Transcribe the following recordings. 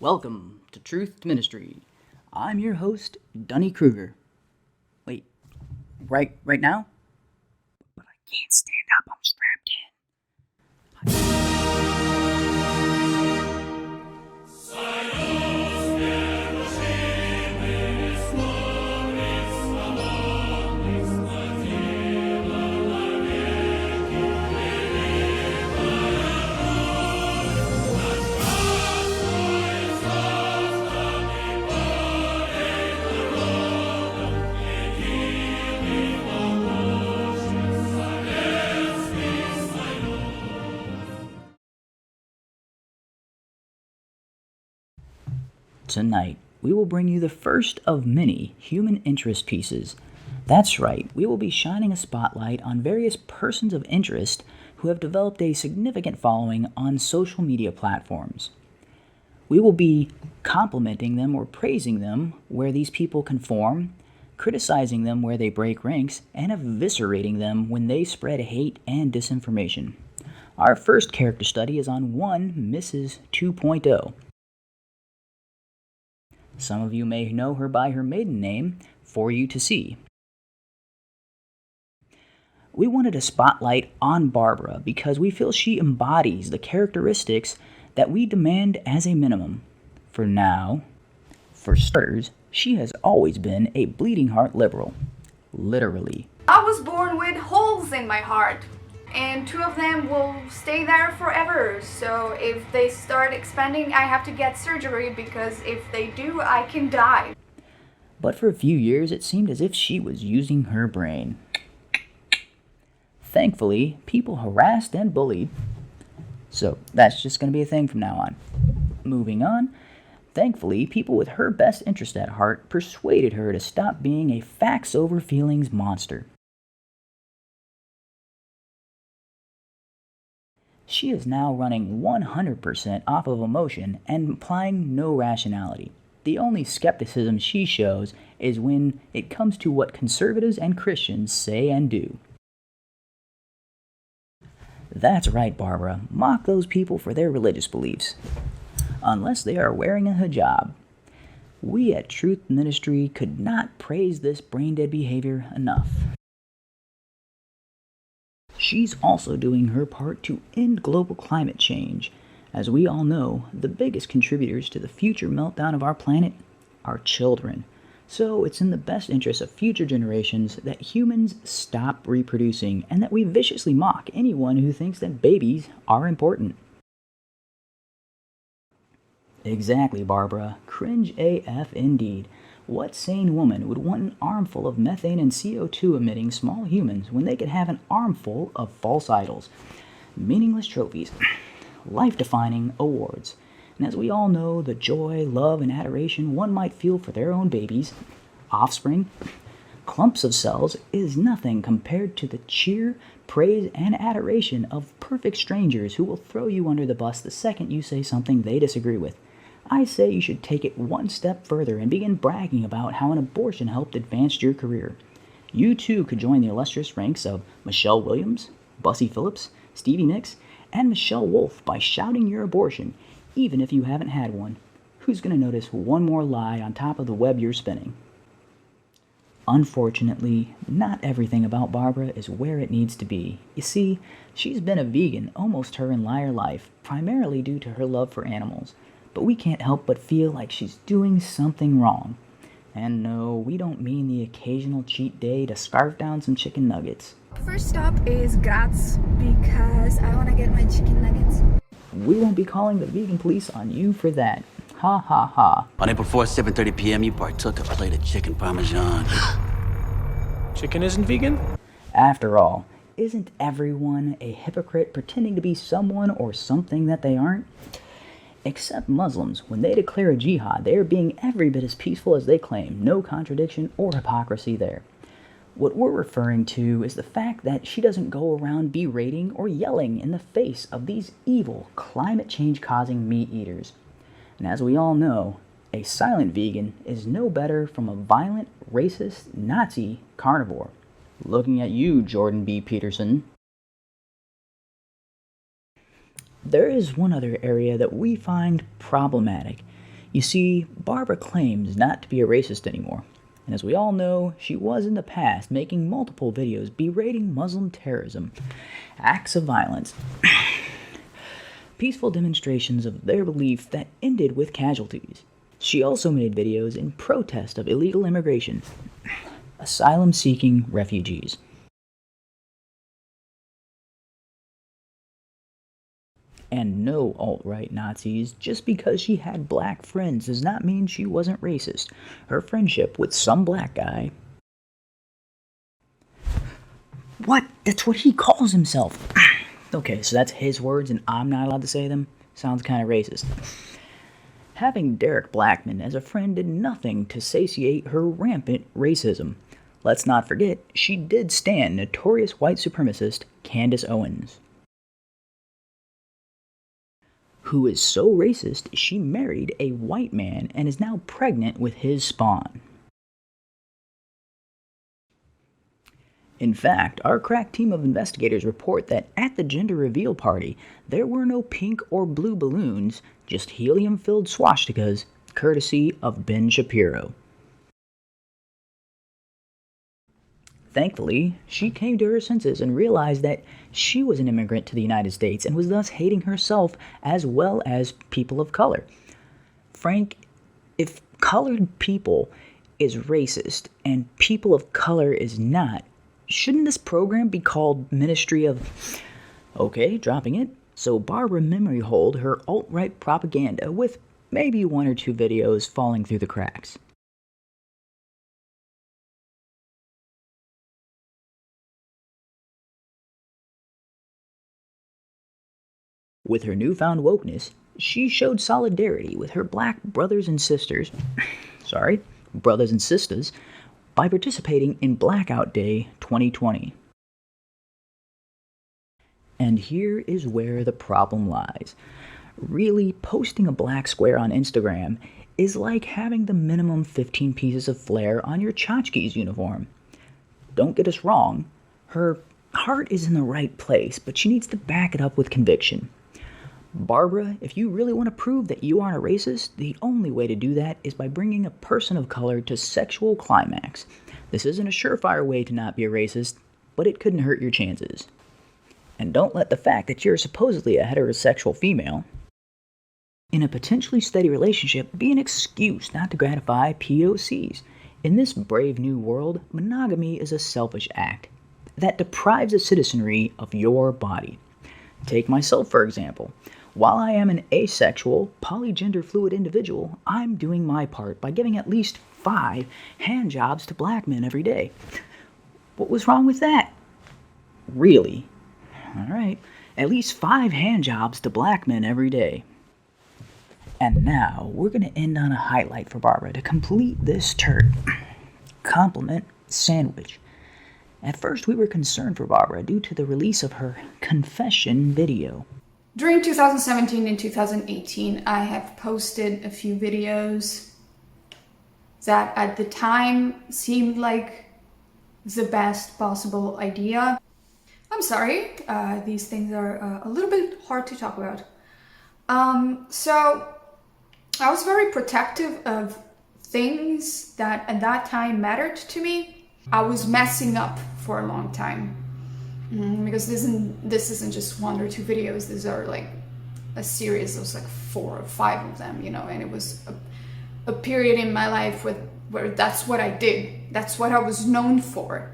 Welcome to Truth Ministry. I'm your host, Dunny Crewger. Wait, right now? But I can't stand up, I'm strapped Tonight, we will bring you the first of many human interest pieces. That's right, we will be shining a spotlight on various persons of interest who have developed a significant following on social media platforms. We will be complimenting them or praising them where these people conform, criticizing them where they break ranks, and eviscerating them when they spread hate and disinformation. Our first character study is on one Mrs. 2.0. Some of you may know her by her maiden name, 4u2c. We wanted a spotlight on Barbara because we feel she embodies the characteristics that we demand as a minimum. For now, for starters, she has always been a bleeding heart liberal. Literally. I was born with holes in my heart, and 2 of them will stay there forever. So if they start expanding, I have to get surgery, because if they do, I can die. But for a few years, it seemed as if she was using her brain. Thankfully, people harassed and bullied. So that's just going to be a thing from now on. Moving on, thankfully, people with her best interest at heart persuaded her to stop being a facts over feelings monster. She is now running 100% off of emotion and applying no rationality. The only skepticism she shows is when it comes to what conservatives and Christians say and do. That's right, Barbara. Mock those people for their religious beliefs. Unless they are wearing a hijab. We at Truth Ministry could not praise this brain-dead behavior enough. She's also doing her part to end global climate change. As we all know, the biggest contributors to the future meltdown of our planet are children. So it's in the best interest of future generations that humans stop reproducing and that we viciously mock anyone who thinks that babies are important. Exactly, Barbara. Cringe AF indeed. What sane woman would want an armful of methane and CO2 emitting small humans when they could have an armful of false idols, meaningless trophies, life-defining awards? And as we all know, the joy, love, and adoration one might feel for their own babies, offspring, clumps of cells is nothing compared to the cheer, praise, and adoration of perfect strangers who will throw you under the bus the second you say something they disagree with. I say you should take it one step further and begin bragging about how an abortion helped advance your career. You too could join the illustrious ranks of Michelle Williams, Bussy Phillips, Stevie Nicks, and Michelle Wolf by shouting your abortion, even if you haven't had one. Who's going to notice one more lie on top of the web you're spinning? Unfortunately, not everything about Barbara is where it needs to be. You see, she's been a vegan almost her entire life, primarily due to her love for animals. But we can't help but feel like she's doing something wrong. And no, we don't mean the occasional cheat day to scarf down some chicken nuggets. First stop is Graz, because I want to get my chicken nuggets. We won't be calling the vegan police on you for that. Ha ha ha. On April 4th, 7:30 p.m., you partook of a plate of chicken parmesan. Chicken isn't vegan? After all, isn't everyone a hypocrite pretending to be someone or something that they aren't? Except Muslims, when they declare a jihad, they are being every bit as peaceful as they claim. No contradiction or hypocrisy there. What we're referring to is the fact that she doesn't go around berating or yelling in the face of these evil, climate change-causing meat eaters. And as we all know, a silent vegan is no better from a violent, racist, Nazi carnivore. Looking at you, Jordan B. Peterson. There is one other area that we find problematic, You see, Barbara claims not to be a racist anymore, and as we all know, she was in the past making multiple videos berating Muslim terrorism, acts of violence, peaceful demonstrations of their belief that ended with casualties. She also made videos in protest of illegal immigration, asylum-seeking refugees. And no alt-right Nazis. Just because she had black friends does not mean she wasn't racist. Her friendship with some black guy... What? That's what he calls himself. Okay, so that's his words and I'm not allowed to say them? Sounds kind of racist. Having Derek Blackman as a friend did nothing to satiate her rampant racism. Let's not forget, she did stan notorious white supremacist Candace Owens, who is so racist she married a white man and is now pregnant with his spawn. In fact, our crack team of investigators report that at the gender reveal party, there were no pink or blue balloons, just helium-filled swastikas, courtesy of Ben Shapiro. Thankfully, she came to her senses and realized that she was an immigrant to the United States and was thus hating herself as well as people of color. Frank, if colored people is racist and people of color is not, shouldn't this program be called Ministry of... Okay, dropping it. So Barbara memory hold her alt-right propaganda with maybe one or two videos falling through the cracks. With her newfound wokeness, she showed solidarity with her black brothers and sisters, brothers and sisters, by participating in Blackout Day 2020. And here is where the problem lies. Really, posting a black square on Instagram is like having the minimum 15 pieces of flair on your tchotchkes uniform. Don't get us wrong, her heart is in the right place, but she needs to back it up with conviction. Barbara, if you really want to prove that you aren't a racist, the only way to do that is by bringing a person of color to sexual climax. This isn't a surefire way to not be a racist, but it couldn't hurt your chances. And don't let the fact that you're supposedly a heterosexual female in a potentially steady relationship be an excuse not to gratify POCs. In this brave new world, monogamy is a selfish act that deprives a citizenry of your body. Take myself, for example. While I am an asexual, polygender fluid individual, I'm doing my part by giving at least 5 hand jobs to black men every day. What was wrong with that? Really? Alright, at least 5 hand jobs to black men every day. And now, we're going to end on a highlight for Barbara to complete this turd. Compliment sandwich. At first, we were concerned for Barbara due to the release of her confession video. During 2017 and 2018, I have posted a few videos that at the time seemed like the best possible idea. I'm sorry, these things are a little bit hard to talk about. So I was very protective of things that at that time mattered to me. I was messing up for a long time. Because this isn't just 1 or 2 videos, these are like a series, there's like 4 or 5 of them, you know, and it was a period in my life where that's what I did, that's what I was known for.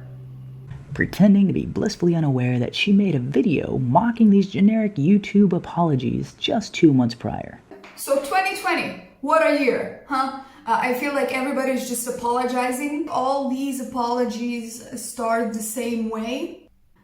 Pretending to be blissfully unaware that she made a video mocking these generic YouTube apologies just 2 months prior. So 2020, what a year, huh? I feel like everybody's just apologizing. All these apologies start the same way.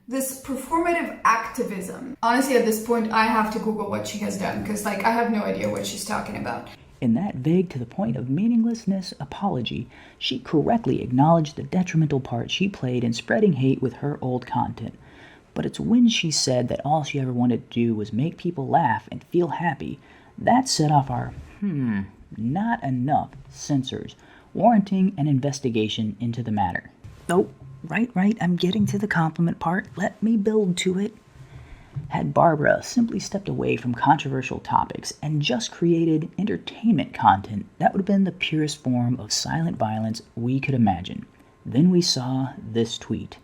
This performative activism. Honestly, at this point, I have to Google what she has done because, like, I have no idea what she's talking about. In that vague to the point of meaninglessness apology, she correctly acknowledged the detrimental part she played in spreading hate with her old content. But it's when she said that all she ever wanted to do was make people laugh and feel happy that set off our, not enough sensors, warranting an investigation into the matter. Oh, right, I'm getting to the compliment part. Let me build to it. Had Barbara simply stepped away from controversial topics and just created entertainment content, that would have been the purest form of silent violence we could imagine. Then we saw this tweet.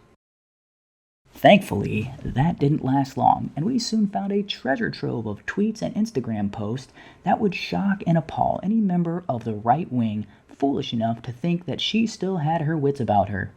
Thankfully, that didn't last long, and we soon found a treasure trove of tweets and Instagram posts that would shock and appall any member of the right wing foolish enough to think that she still had her wits about her.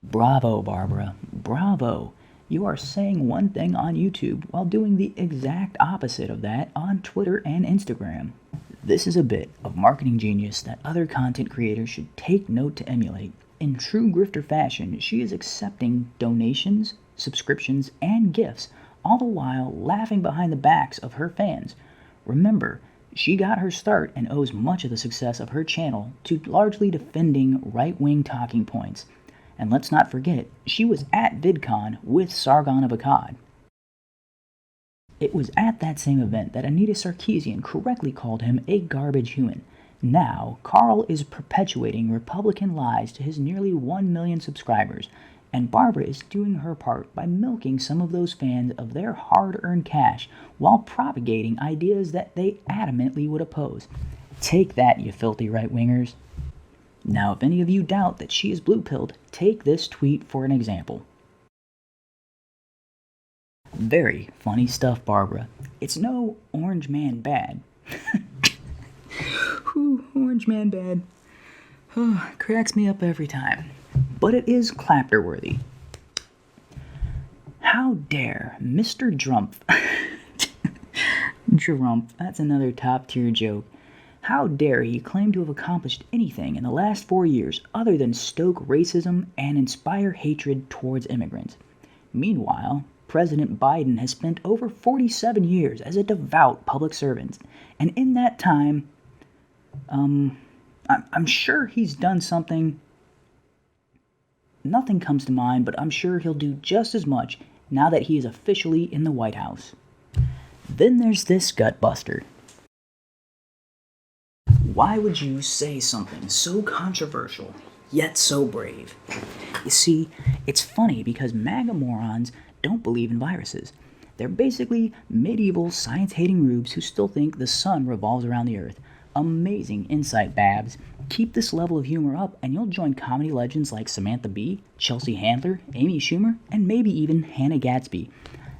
Bravo, Barbara. Bravo. You are saying one thing on YouTube while doing the exact opposite of that on Twitter and Instagram. This is a bit of marketing genius that other content creators should take note to emulate. In true grifter fashion, she is accepting donations, subscriptions, and gifts, all the while laughing behind the backs of her fans. Remember, she got her start and owes much of the success of her channel to largely defending right-wing talking points. And let's not forget, she was at VidCon with Sargon of Akkad. It was at that same event that Anita Sarkeesian correctly called him a garbage human. Now, Carl is perpetuating Republican lies to his nearly 1 million subscribers, and Barbara is doing her part by milking some of those fans of their hard-earned cash while propagating ideas that they adamantly would oppose. Take that, you filthy right-wingers. Now, if any of you doubt that she is blue-pilled, take this tweet for an example. Very funny stuff, Barbara. It's no Orange Man bad. Whew, Orange Man bad. Oh, cracks me up every time. But it is clapter-worthy. How dare Mr. Drumpf... Drumpf, that's another top-tier joke. How dare he claim to have accomplished anything in the last 4 years other than stoke racism and inspire hatred towards immigrants? Meanwhile, President Biden has spent over 47 years as a devout public servant, and in that time, I'm sure he's done something. Nothing comes to mind, but I'm sure he'll do just as much now that he is officially in the White House. Then there's this gutbuster. Why would you say something so controversial, yet so brave? You see, it's funny because MAGA morons don't believe in viruses. They're basically medieval science-hating rubes who still think the sun revolves around the earth. Amazing insight, Babs. Keep this level of humor up and you'll join comedy legends like Samantha Bee, Chelsea Handler, Amy Schumer, and maybe even Hannah Gadsby.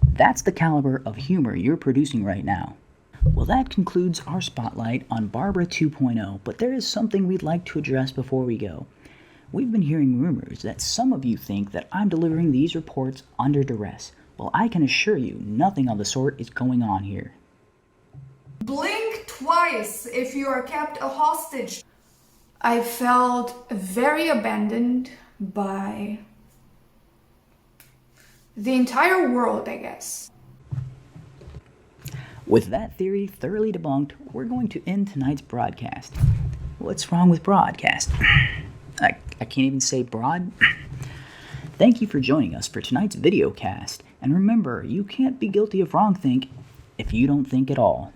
That's the caliber of humor you're producing right now. Well, that concludes our spotlight on Barbara 2.0, but there is something we'd like to address before we go. We've been hearing rumors that some of you think that I'm delivering these reports under duress. Well, I can assure you nothing of the sort is going on here. Blink twice if you are kept a hostage. I felt very abandoned by the entire world, I guess. With that theory thoroughly debunked, we're going to end tonight's broadcast. What's wrong with broadcast? I can't even say broad. Thank you for joining us for tonight's video cast. And remember, you can't be guilty of wrongthink if you don't think at all.